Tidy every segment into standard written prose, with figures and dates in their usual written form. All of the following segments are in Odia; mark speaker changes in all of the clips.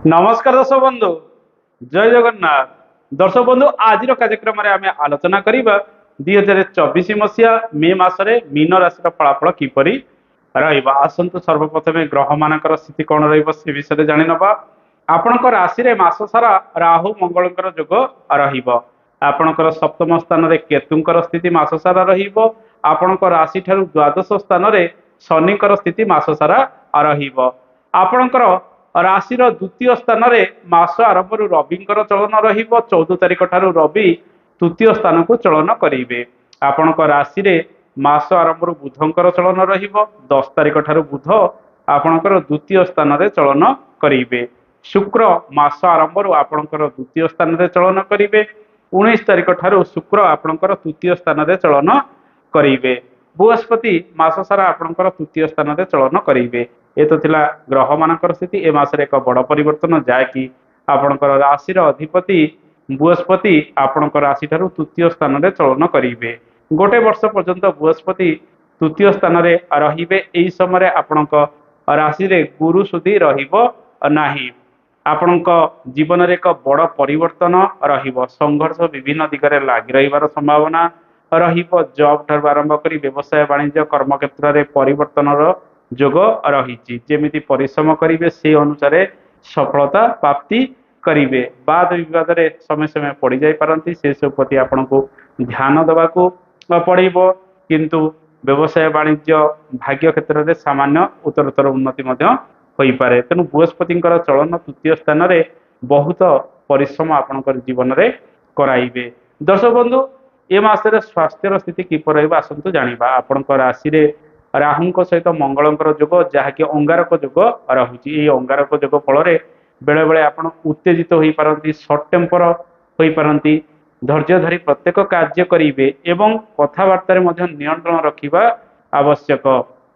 Speaker 1: नमस्कार दर्शक बंधु जय जगन्नाथ। दर्शक बंधु आज कार्यक्रम में आम आलोचना करवा 2024 मसीहा मे मसरे मीन राशि फलाफल किपर रसतु सर्वप्रथमे ग्रह मान स्थिति कौन रे विषय जाणी ना आपण राशि मस सारा राहु मंगल जोग आपणकर सप्तम स्थान में केतुंकर स्थिति मस सारा आपण राशि द्वादश स्थान में शनिकर स्थिति मस सारा आपणकर राशि द्वितीय स्थान में मास आरंभ रवि चलन रौदह तारीख ठार रवि तृतीय स्थान को चलन करेंगे। आपण राशि मास आरंभ बुधंकर चलन रश तारीख ठार बुध आपणकर द्वितीय स्थान में चलन करेंगे। शुक्र मास आरंभ आपणकर द्वितीय स्थान में चलन करेंगे। 19 तारीख ठार शुक्र आपणकर तृतीय स्थान में चलन करेंगे। बृहस्पति मास सारा आपणकर तृतीय स्थान में चलन करेंगे। ये तो थिला ग्रह मानकर स्थिति ए मासरे एक बड़ परिवर्तन जहाँकि आपणकर राशि अधिपति बृहस्पति आपणकर राशि ठारू तृतीय स्थान में चलन करेंगे। गोटे वर्ष पर्यंत बृहस्पति तृतीय स्थान में रहिबे। एई समय आपणक राशि रे गुरु सुधी रहिबो नाही। आपणक जीवन में एक बड़ परिवर्तन रहिबो। संघर्ष विभिन्न दिगरे लागि रहिबार संभावना रहिबो। जॉब ठारू आरंभ करी व्यवसाय वाणिज्य कर्म क्षेत्र में परिवर्तन जोग रही। जेमिति परिश्रम करेंगे से अनुसार सफलता प्राप्ति करेंगे। वाद विवाद रे समय समय पड़ जाती से सब प्रति आपन को ध्यान देवा पड़ो। किंतु व्यवसाय वाणिज्य भाग्य क्षेत्र में सामान्य उत्तरोत्तर उन्नति हो पारे। तेणु बृहस्पति चलन तृतीय स्थान में बहुत परिश्रम आपणकर जीवन में कराइबे। दर्शक बंधु ए मासरे स्वास्थ्यर स्थिति किपर रहिबा आसंतु जानिबा। आपणक राशि रे राहु सहित मंगलंकर जोग जहाँकि अंगारक जोग रहुची। ये अंगारक जोग फल बेले बेले आप उत्तेजित हो पारती, सर्ट टेम्पर हो पारती। धैर्य धरी प्रत्येक कार्य करेंगे एवं कथबार्ता नियंत्रण रखा आवश्यक।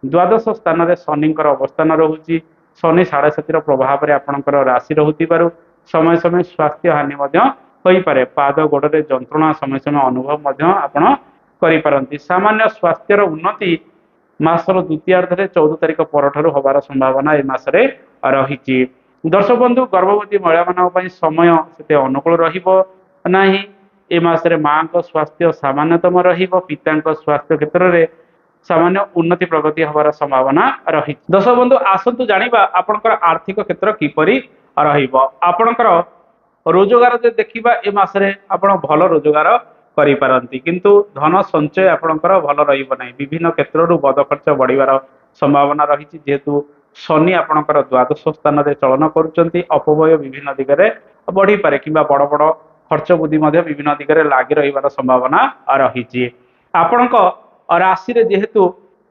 Speaker 1: द्वादश स्थान में शनिकर अवस्थान रहुची। शनि 7.5 प्रभाव में आपणकर राशि रहुथिबारु समय समय स्वास्थ्य हानि हो पारे। पाद गोड़े जंत्रणा समय समय अनुभव आपण करि सामान्य स्वास्थ्यर उन्नति मासर द्वितीयार्धे 14 तारीख पर हबार संभावना ए मासरे रही। दर्शक बंधु गर्भवती महिला मान समय से अनुकूल रही। ए मासरे माँ को स्वास्थ्य सामान्यतम पिता स्वास्थ्य क्षेत्र में सामान्य उन्नति प्रगति हबार संभावना रही। दर्शक बंधु आसतु जानिबा आपणकर आर्थिक क्षेत्र किपरि रहिबो। आपणकर रोजगार जो देखा ए मासरे आपण भल रोजगार करिपारंती, किंतु धन संचय आपणकर भल रहिबो नाही। विभिन्न क्षेत्र बद खर्च बढ़िवार संभावना रही। जेहेतु शनि आपणकर द्वादश स्थान में चलन करुचंती, अपव्यय विभिन्न दिगरे बढ़ी पारे किंबा बड़ बड़ खर्च बुद्धि विभिन्न दिगरे लागि रहिबार संभावना रही। आपणक राशि रे जेहेतु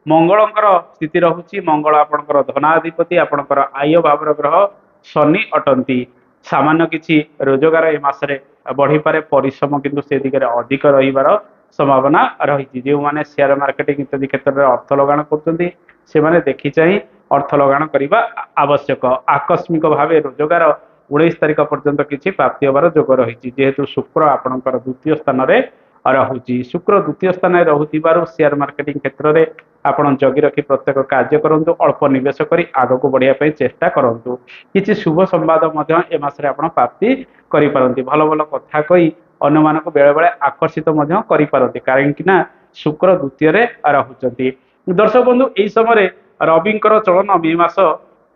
Speaker 1: मंगलंकर स्थिति रहुची, मंगल आपणकर धनाधिपति आपणकर आय भावर ग्रह शनि अटंती। सामान्य किछि रोजगार ए मासरे बढ़ी पारे। परिश्रम किंतु से दिगरे अधिक रहिबार संभावना रही। जो मैंने शेयर मार्केटिंग इत्यादि क्षेत्र में अर्थ लगान करते से माने देखी चाहिए अर्थ लगान करने आवश्यक। आकस्मिक भाव रोजगार 19 तारीख पर्यंत किसी प्राप्ति होबार जोग रही। जेहेतु शुक्र आपणकर द्वितीय स्थान में रहुची। शुक्र द्वितीय स्थान में रहुथिबारु शेयर मार्केटिंग क्षेत्र में आपण जगी रखी प्रत्येक कार्य करंतु। अल्प निवेश करी आगको बढ़िया चेष्टा करंतु। किछि शुभ संवाद ए मासरे आपण प्राप्ति करि पारंती। भल भल कथा कही अन्य मानक बेले बेले आकर्षित करि पारंती, कारण कि ना शुक्र द्वितीय रहुचंती। दर्शक बंधु एई समय रविंकर चलन मे मास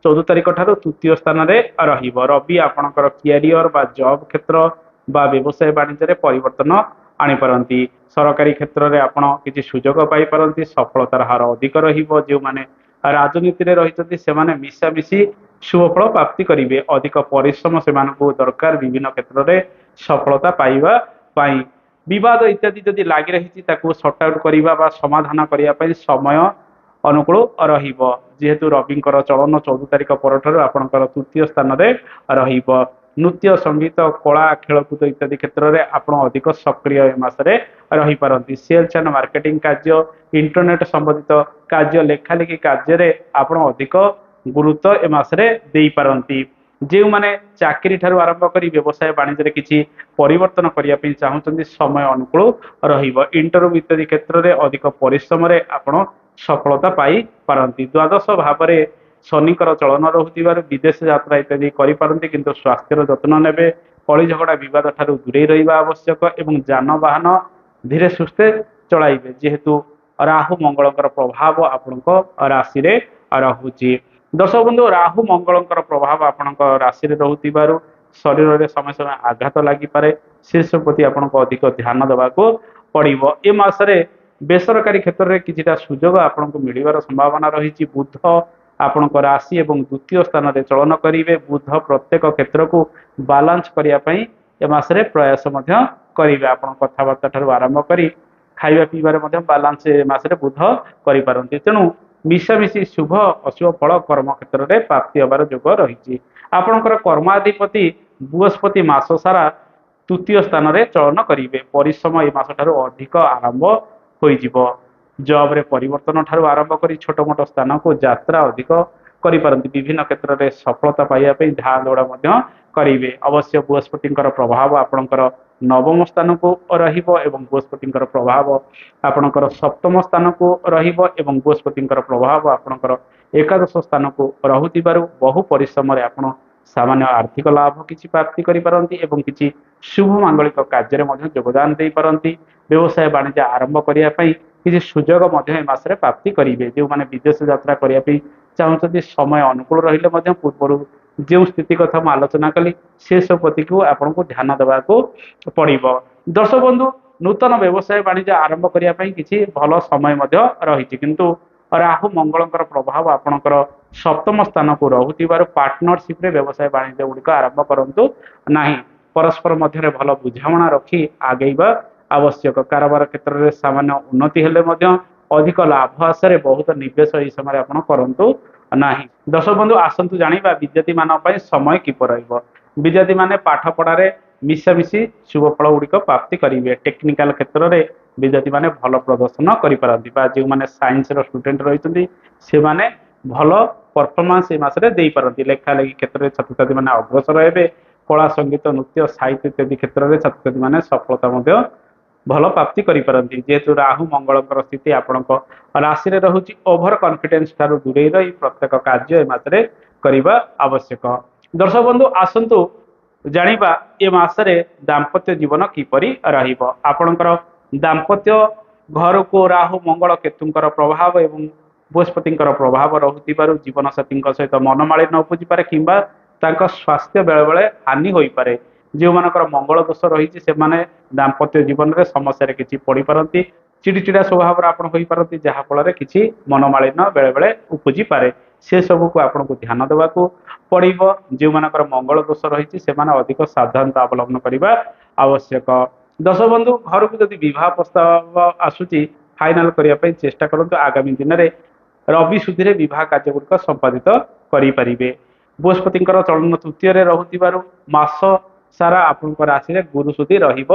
Speaker 1: 14 तारीख ठार तृतीय स्थान में रहिबो। रवि आपणकर कैरियर बा जॉब क्षेत्र बा व्यवसाय वाणिज्य परिवर्तन आनी पारंती। सरकारी क्षेत्र में आपण किछि सुजोग पाई पारंती। सफलतार हार अधिक रहिबो। जो माने राजनीति रे रहिचंती से माने मिशामिशी शुभफल प्राप्ति करेंगे। अधिक परिश्रम से दरकार विभिन्न क्षेत्र में सफलता पाइबा पाई। विवाद इत्यादि जदि लागि रही सर्ट आउट करने बा समाधान करने समय अनुकूल रहिबो। जेहेतु रविंकर चलन 14 तारीख पर आपणकर तृतीय स्थान में रहिबो। नृत्य संगीत कला खेलकूद इत्यादि क्षेत्र में आपण अधिक सक्रिय मासरे रही पारंती। सेल्स एंड मार्केटिंग कार्य, इंटरनेट संबंधित कार्य, लेखालेखी कार्य आपण अधिक गुरुत्व ए मासरे देई पारंती। जो मैंने चाकरी ठारू आरंभ कर व्यवसाय वाणिज्य किसी परिवर्तन करने चाहते समय अनुकूल रहिबो। इंटरव्यू इत्यादि क्षेत्र में अधिक परिश्रम आप सफलता पाई पारंती। द्वादश भाव ଶନିଙ୍କର ଚଳନ ରହୁଥିବାରୁ ବିଦେଶ ଯାତ୍ରା ଇତ୍ୟାଦି କରିପାରନ୍ତି, କିନ୍ତୁ ସ୍ୱାସ୍ଥ୍ୟର ଯତ୍ନ ନେବେ। କଳି ଝଗଡ଼ା ବିବାଦ ଠାରୁ ଦୂରେଇ ରହିବା ଆବଶ୍ୟକ ଏବଂ ଯାନବାହନ ଧୀରେ ସୁସ୍ଥେ ଚଳାଇବେ, ଯେହେତୁ ରାହୁ ମଙ୍ଗଳଙ୍କର ପ୍ରଭାବ ଆପଣଙ୍କ ରାଶିରେ ରହୁଛି। ଦର୍ଶକ ବନ୍ଧୁ, ରାହୁ ମଙ୍ଗଳଙ୍କର ପ୍ରଭାବ ଆପଣଙ୍କ ରାଶିରେ ରହୁଥିବାରୁ ଶରୀରରେ ସମୟ ସମୟ ଆଘାତ ଲାଗିପାରେ। ସେସବୁ ପ୍ରତି ଆପଣଙ୍କୁ ଅଧିକ ଧ୍ୟାନ ଦେବାକୁ ପଡ଼ିବ। ଏ ମାସରେ ବେସରକାରୀ କ୍ଷେତ୍ରରେ କିଛିଟା ସୁଯୋଗ ଆପଣଙ୍କୁ ମିଳିବାର ସମ୍ଭାବନା ରହିଛି। ବୁଧ ଆପଣଙ୍କ ରାଶି ଏବଂ ଦ୍ୱିତୀୟ ସ୍ଥାନରେ ଚଳନ କରିବେ। ବୁଧ ପ୍ରତ୍ୟେକ କ୍ଷେତ୍ରକୁ ବାଲାନ୍ସ କରିବା ପାଇଁ ଏ ମାସରେ ପ୍ରୟାସ ମଧ୍ୟ କରିବେ। ଆପଣ କଥାବାର୍ତ୍ତା ଠାରୁ ଆରମ୍ଭ କରି ଖାଇବା ପିଇବାରେ ମଧ୍ୟ ବାଲାନ୍ସ ଏ ମାସରେ ବୁଧ କରିପାରନ୍ତି। ତେଣୁ ମିଶାମିଶି ଶୁଭ ଅଶୁଭ ଫଳ କର୍ମ କ୍ଷେତ୍ରରେ ପ୍ରାପ୍ତି ହେବାର ଯୋଗ ରହିଛି। ଆପଣଙ୍କର କର୍ମାଧିପତି ବୃହସ୍ପତି ମାସ ସାରା ତୃତୀୟ ସ୍ଥାନରେ ଚଳନ କରିବେ। ପରିଶ୍ରମ ଏ ମାସ ଠାରୁ ଅଧିକ ଆରମ୍ଭ ହୋଇଯିବ। ଜବରେ ପରିବର୍ତ୍ତନ ଠାରୁ ଆରମ୍ଭ କରି ଛୋଟ ମୋଟ ସ୍ଥାନକୁ ଯାତ୍ରା ଅଧିକ କରିପାରନ୍ତି। ବିଭିନ୍ନ କ୍ଷେତ୍ରରେ ସଫଳତା ପାଇବା ପାଇଁ ଧାଁ ଦୌଡ଼ ମଧ୍ୟ କରିବେ। ଅବଶ୍ୟ ବୃହସ୍ପତିଙ୍କର ପ୍ରଭାବ ଆପଣଙ୍କର ନବମ ସ୍ଥାନକୁ ରହିବ ଏବଂ ବୃହସ୍ପତିଙ୍କର ପ୍ରଭାବ ଆପଣଙ୍କର ସପ୍ତମ ସ୍ଥାନକୁ ରହିବ ଏବଂ ବୃହସ୍ପତିଙ୍କର ପ୍ରଭାବ ଆପଣଙ୍କର ଏକାଦଶ ସ୍ଥାନକୁ ରହୁଥିବାରୁ ବହୁ ପରିଶ୍ରମରେ ଆପଣ ସାମାନ୍ୟ ଆର୍ଥିକ ଲାଭ କିଛି ପ୍ରାପ୍ତି କରିପାରନ୍ତି ଏବଂ କିଛି ଶୁଭ ମାଙ୍ଗଳିକ କାର୍ଯ୍ୟରେ ମଧ୍ୟ ଯୋଗଦାନ ଦେଇପାରନ୍ତି। ବ୍ୟବସାୟ ବାଣିଜ୍ୟ ଆରମ୍ଭ କରିବା ପାଇଁ କିଛି ସୁଯୋଗ ମଧ୍ୟ ଏ ମାସରେ ପ୍ରାପ୍ତି କରିବେ। ଯେଉଁମାନେ ବିଦେଶ ଯାତ୍ରା କରିବା ପାଇଁ ଚାହୁଁଛନ୍ତି, ସମୟ ଅନୁକୂଳ ରହିଲେ ମଧ୍ୟ ପୂର୍ବରୁ ଯେଉଁ ସ୍ଥିତି କଥା ମୁଁ ଆଲୋଚନା କଲି ସେସବୁ ପ୍ରତିକୁ ଆପଣଙ୍କୁ ଧ୍ୟାନ ଦେବାକୁ ପଡ଼ିବ। ଦର୍ଶକ ବନ୍ଧୁ, ନୂତନ ବ୍ୟବସାୟ ବାଣିଜ୍ୟ ଆରମ୍ଭ କରିବା ପାଇଁ କିଛି ଭଲ ସମୟ ମଧ୍ୟ ରହିଛି, କିନ୍ତୁ ରାହୁ ମଙ୍ଗଳଙ୍କର ପ୍ରଭାବ ଆପଣଙ୍କର ସପ୍ତମ ସ୍ଥାନକୁ ରହୁଥିବାରୁ ପାର୍ଟନରସିପରେ ବ୍ୟବସାୟ ବାଣିଜ୍ୟ ଗୁଡ଼ିକ ଆରମ୍ଭ କରନ୍ତୁ ନାହିଁ। ପରସ୍ପର ମଧ୍ୟରେ ଭଲ ବୁଝାମଣା ରଖି ଆଗେଇବା ଆବଶ୍ୟକ। କାରବାର କ୍ଷେତ୍ରରେ ସାମାନ୍ୟ ଉନ୍ନତି ହେଲେ ମଧ୍ୟ ଅଧିକ ଲାଭ ଆଶାରେ ବହୁତ ନିବେଶ ଏହି ସମୟରେ ଆପଣ କରନ୍ତୁ ନାହିଁ। ଦର୍ଶକ ବନ୍ଧୁ, ଆସନ୍ତୁ ଜାଣିବା ବିଦ୍ୟାର୍ଥୀ ମାନଙ୍କ ପାଇଁ ସମୟ କିପରି ରହିବ। ବିଦ୍ୟାର୍ଥୀ ମାନେ ପାଠ ପଢ଼ାରେ ମିଶାମିଶି ଶୁଭ ଫଳ ଗୁଡ଼ିକ ପ୍ରାପ୍ତି କରିବେ। ଟେକ୍ନିକାଲ କ୍ଷେତ୍ରରେ ବିଦ୍ୟାର୍ଥୀ ମାନେ ଭଲ ପ୍ରଦର୍ଶନ କରିପାରନ୍ତି ବା ଯେଉଁମାନେ ସାଇନ୍ସର ଷ୍ଟୁଡେଣ୍ଟ ରହିଛନ୍ତି ସେମାନେ ଭଲ ପରଫର୍ମାନ୍ସ ଏ ମାସରେ ଦେଇପାରନ୍ତି। ଲେଖା ଲେଖି କ୍ଷେତ୍ରରେ ଛାତ୍ରଛାତ୍ରୀ ମାନେ ଅଗ୍ରସର ହେବେ। କଳା ସଙ୍ଗୀତ ନୃତ୍ୟ ସାହିତ୍ୟ ଇତ୍ୟାଦି କ୍ଷେତ୍ରରେ ଛାତ୍ରଛାତ୍ରୀ ମାନେ ସଫଳତା ମଧ୍ୟ ଭଲ ପ୍ରାପ୍ତି କରିପାରନ୍ତି। ଯେହେତୁ ରାହୁ ମଙ୍ଗଳଙ୍କର ସ୍ଥିତି ଆପଣଙ୍କ ରାଶିରେ ରହୁଛି, ଓଭର କନଫିଡେନ୍ସ ଠାରୁ ଦୂରେଇ ରହି ପ୍ରତ୍ୟେକ କାର୍ଯ୍ୟ ଏ ମାସରେ କରିବା ଆବଶ୍ୟକ। ଦର୍ଶକ ବନ୍ଧୁ, ଆସନ୍ତୁ ଜାଣିବା ଏ ମାସରେ ଦାମ୍ପତ୍ୟ ଜୀବନ କିପରି ରହିବ। ଆପଣଙ୍କର ଦାମ୍ପତ୍ୟ ଘରକୁ ରାହୁ ମଙ୍ଗଳ କେତୁଙ୍କର ପ୍ରଭାବ ଏବଂ ବୃହସ୍ପତିଙ୍କର ପ୍ରଭାବ ରହୁଥିବାରୁ ଜୀବନସାଥୀଙ୍କ ସହିତ ମନମାଳିନ୍ୟ ଉପୁଜିପାରେ କିମ୍ବା ତାଙ୍କ ସ୍ୱାସ୍ଥ୍ୟ ବେଳେବେଳେ ହାନି ହୋଇପାରେ। ଯେଉଁମାନଙ୍କର ମଙ୍ଗଳ ଦୋଷ ରହିଛି ସେମାନେ ଦାମ୍ପତ୍ୟ ଜୀବନରେ ସମସ୍ୟାରେ କିଛି ପଡ଼ିପାରନ୍ତି। ଚିଡ଼ିଚିଡ଼ା ସ୍ୱଭାବର ଆପଣ ହୋଇପାରନ୍ତି, ଯାହାଫଳରେ କିଛି ମନମାଳିନ୍ୟ ବେଳେବେଳେ ଉପୁଜିପାରେ। ସେ ସବୁକୁ ଆପଣଙ୍କୁ ଧ୍ୟାନ ଦେବାକୁ ପଡ଼ିବ। ଯେଉଁମାନଙ୍କର ମଙ୍ଗଳ ଦୋଷ ରହିଛି ସେମାନେ ଅଧିକ ସାବଧାନତା ଅବଲମ୍ବନ କରିବା ଆବଶ୍ୟକ। ଦର୍ଶକ ବନ୍ଧୁ, ଘରକୁ ଯଦି ବିବାହ ପ୍ରସ୍ତାବ ଆସୁଛି ଫାଇନାଲ କରିବା ପାଇଁ ଚେଷ୍ଟା କରନ୍ତୁ। ଆଗାମୀ ଦିନରେ ରବି ସୁଧିରେ ବିବାହ କାର୍ଯ୍ୟ ଗୁଡ଼ିକ ସମ୍ପାଦିତ କରିପାରିବେ। ବୃହସ୍ପତିଙ୍କର ଚଳନ ତୃତୀୟରେ ରହୁଥିବାରୁ ମାସ ସାରା ଆପଣଙ୍କ ରାଶିରେ ଗୁରୁ ସୁଧି ରହିବ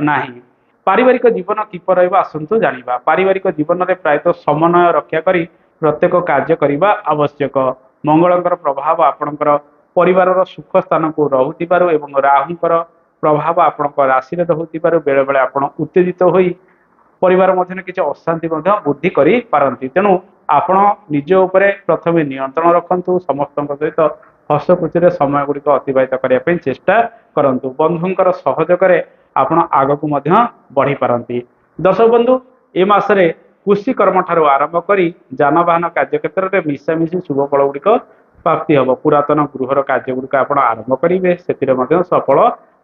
Speaker 1: ନାହିଁ। ପାରିବାରିକ ଜୀବନ କିପରି ରହିବ ଆସନ୍ତୁ ଜାଣିବା। ପାରିବାରିକ ଜୀବନରେ ପ୍ରାୟତଃ ସମନ୍ୱୟ ରକ୍ଷା କରି ପ୍ରତ୍ୟେକ କାର୍ଯ୍ୟ କରିବା ଆବଶ୍ୟକ। ମଙ୍ଗଳଙ୍କର ପ୍ରଭାବ ଆପଣଙ୍କର ପରିବାରର ସୁଖ ସ୍ଥାନକୁ ରହୁଥିବାରୁ ଏବଂ ରାହୁଙ୍କର ପ୍ରଭାବ ଆପଣଙ୍କ ରାଶିରେ ରହୁଥିବାରୁ ବେଳେବେଳେ ଆପଣ ଉତ୍ତେଜିତ ହୋଇ ପରିବାର ମଧ୍ୟରେ କିଛି ଅଶାନ୍ତି ମଧ୍ୟ ବୃଦ୍ଧି କରିପାରନ୍ତି। ତେଣୁ ଆପଣ ନିଜ ଉପରେ ପ୍ରଥମେ ନିୟନ୍ତ୍ରଣ ରଖନ୍ତୁ। ସମସ୍ତଙ୍କ ସହିତ ହସ ଖୁସିରେ ସମୟ ଗୁଡ଼ିକ ଅତିବାହିତ କରିବା ପାଇଁ ଚେଷ୍ଟା କରନ୍ତୁ। ବନ୍ଧୁଙ୍କର ସହଯୋଗରେ ଆପଣ ଆଗକୁ ମଧ୍ୟ ବଢ଼ିପାରନ୍ତି। ଦର୍ଶକ ବନ୍ଧୁ, ଏ ମାସରେ କୃଷି କର୍ମ ଠାରୁ ଆରମ୍ଭ କରି ଯାନବାହନ କାର୍ଯ୍ୟ କ୍ଷେତ୍ରରେ ମିଶାମିଶି ଶୁଭ ଫଳ ଗୁଡ଼ିକ ପ୍ରାପ୍ତି ହେବ। ପୁରାତନ ଗୃହର କାର୍ଯ୍ୟ ଗୁଡ଼ିକ ଆପଣ ଆରମ୍ଭ କରିବେ, ସେଥିରେ ମଧ୍ୟ ସଫଳ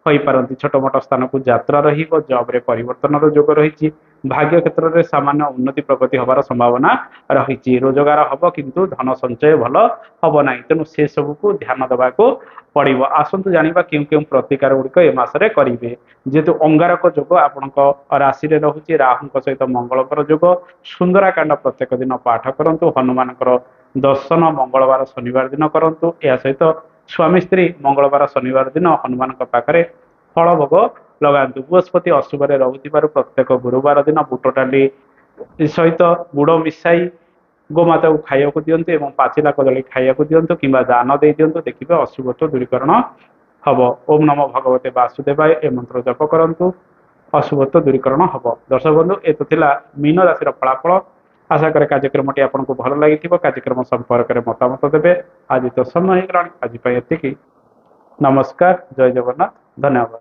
Speaker 1: ହୋଇପାରନ୍ତି। ଛୋଟ ମୋଟ ସ୍ଥାନକୁ ଯାତ୍ରା ରହିବ। ଜବରେ ପରିବର୍ତ୍ତନର ଯୋଗ ରହିଛି। ଭାଗ୍ୟ କ୍ଷେତ୍ରରେ ସାମାନ୍ୟ ଉନ୍ନତି ପ୍ରଗତି ହେବାର ସମ୍ଭାବନା ରହିଛି। ରୋଜଗାର ହେବ କିନ୍ତୁ ଧନ ସଞ୍ଚୟ ଭଲ ହେବ ନାହିଁ। ତେଣୁ ସେ ସବୁକୁ ଧ୍ୟାନ ଦେବାକୁ ପଡ଼ିବ। ଆସନ୍ତୁ ଜାଣିବା କେଉଁ କେଉଁ ପ୍ରତିକାର ଗୁଡ଼ିକ ଏ ମାସରେ କରିବେ। ଯେହେତୁ ଅଙ୍ଗାରକ ଯୋଗ ଆପଣଙ୍କ ରାଶିରେ ରହୁଛି, ରାହୁଙ୍କ ସହିତ ମଙ୍ଗଳଙ୍କର ଯୋଗ, ସୁନ୍ଦରାକାଣ୍ଡ ପ୍ରତ୍ୟେକ ଦିନ ପାଠ କରନ୍ତୁ। ହନୁମାନଙ୍କର ଦର୍ଶନ ମଙ୍ଗଳବାର ଶନିବାର ଦିନ କରନ୍ତୁ। ଏହା ସହିତ ସ୍ୱାମୀ ସ୍ତ୍ରୀ ମଙ୍ଗଳବାର ଶନିବାର ଦିନ ହନୁମାନଙ୍କ ପାଖରେ ଫଳ ଭୋଗ ଲଗାନ୍ତୁ। ବୃହସ୍ପତି ଅଶୁଭରେ ରହୁଥିବାରୁ ପ୍ରତ୍ୟେକ ଗୁରୁବାର ଦିନ ବୁଟ ଡାଲି ସହିତ ଗୁଡ଼ ମିଶାଇ ଗୋମାତାକୁ ଖାଇବାକୁ ଦିଅନ୍ତୁ ଏବଂ ପାଚିଲା କଦଳୀ ଖାଇବାକୁ ଦିଅନ୍ତୁ କିମ୍ବା ଦାନ ଦେଇ ଦିଅନ୍ତୁ। ଦେଖିବେ ଅଶୁଭତ୍ୱ ଦୂରୀକରଣ ହବ। ଓಂ ନମୋ ଭଗବତେ ବାସୁଦେବାୟ ଏ ମନ୍ତ୍ର ଜପ କରନ୍ତୁ, ଅଶୁଭତ୍ୱ ଦୂରୀକରଣ ହବ। ଦର୍ଶକ ବନ୍ଧୁ, ଏ ତ ଥିଲା ମୀନ ରାଶିର ଫଳାଫଳ। आशा करे कार्यक्रमटी आपको भल लगी कार्यक्रम संपर्क में मतामत देवे। आज तो समय हो गला आज एति नमस्कार जय जगन्नाथ धन्यवाद।